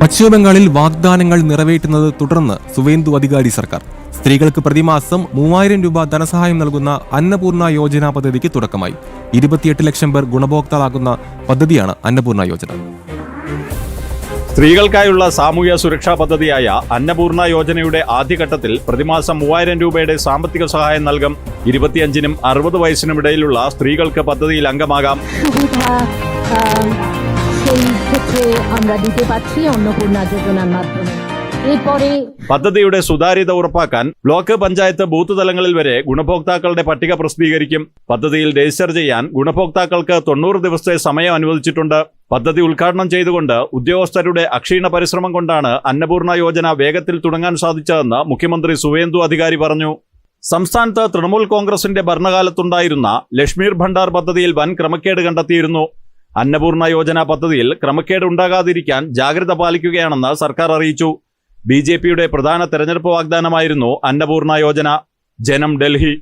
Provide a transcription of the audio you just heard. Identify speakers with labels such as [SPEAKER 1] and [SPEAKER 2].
[SPEAKER 1] പശ്ചിമബംഗാളിൽ വാഗ്ദാനങ്ങൾ നിറവേറ്റുന്നത് തുടർന്ന് സുവേന്ദു അധികാരി സർക്കാർ. സ്ത്രീകൾക്ക് പ്രതിമാസം 3000 രൂപ ധനസഹായം നൽകുന്ന അന്നപൂർണ യോജന പദ്ധതിക്ക് തുടക്കമായി. 28 ലക്ഷം പേർ ഗുണഭോക്താക്കളാകുന്ന പദ്ധതിയാണ് അന്നപൂർണ യോജന.
[SPEAKER 2] സ്ത്രീകൾക്കായുള്ള സാമൂഹ്യ സുരക്ഷാ പദ്ധതിയായ അന്നപൂർണ യോജനയുടെ ആദ്യഘട്ടത്തിൽ പ്രതിമാസം 3000 രൂപയുടെ സാമ്പത്തിക സഹായം നൽകും. 25-നും 60 വയസ്സിനും ഇടയിലുള്ള സ്ത്രീകൾക്ക് പദ്ധതിയിൽ അംഗമാകാം. പദ്ധതിയുടെ സുതാര്യത ഉറപ്പാക്കാൻ ബ്ലോക്ക് പഞ്ചായത്ത് ബൂത്ത് തലങ്ങളിൽ വരെ ഗുണഭോക്താക്കളുടെ പട്ടിക പ്രസിദ്ധീകരിക്കും. പദ്ധതിയിൽ രജിസ്റ്റർ ചെയ്യാൻ ഗുണഭോക്താക്കൾക്ക് 90 ദിവസത്തെ സമയം അനുവദിച്ചിട്ടുണ്ട്. പദ്ധതി ഉദ്ഘാടനം ചെയ്തുകൊണ്ട് ഉദ്യോഗസ്ഥരുടെ അക്ഷീണ പരിശ്രമം കൊണ്ടാണ് അന്നപൂർണ യോജന വേഗത്തിൽ തുടങ്ങാൻ സാധിച്ചതെന്ന് മുഖ്യമന്ത്രി സുവേന്ദു അധികാരി പറഞ്ഞു. സംസ്ഥാനത്ത് തൃണമൂൽ കോൺഗ്രസിന്റെ ഭരണകാലത്തുണ്ടായിരുന്ന ലക്ഷ്മീർ ഭണ്ഡാർ പദ്ധതിയിൽ വൻ ക്രമക്കേട് കണ്ടെത്തിയിരുന്നു. അന്നപൂർണ യോജന പദ്ധതിയിൽ ക്രമക്കേട് ഉണ്ടാകാതിരിക്കാൻ ജാഗ്രത പാലിക്കുകയാണെന്ന് സർക്കാർ അറിയിച്ചു. BJPയുടെ പ്രധാന തെരഞ്ഞെടുപ്പ് വാഗ്ദാനമായിരുന്നു അന്നപൂർണ യോജന. ജനം, ഡൽഹി.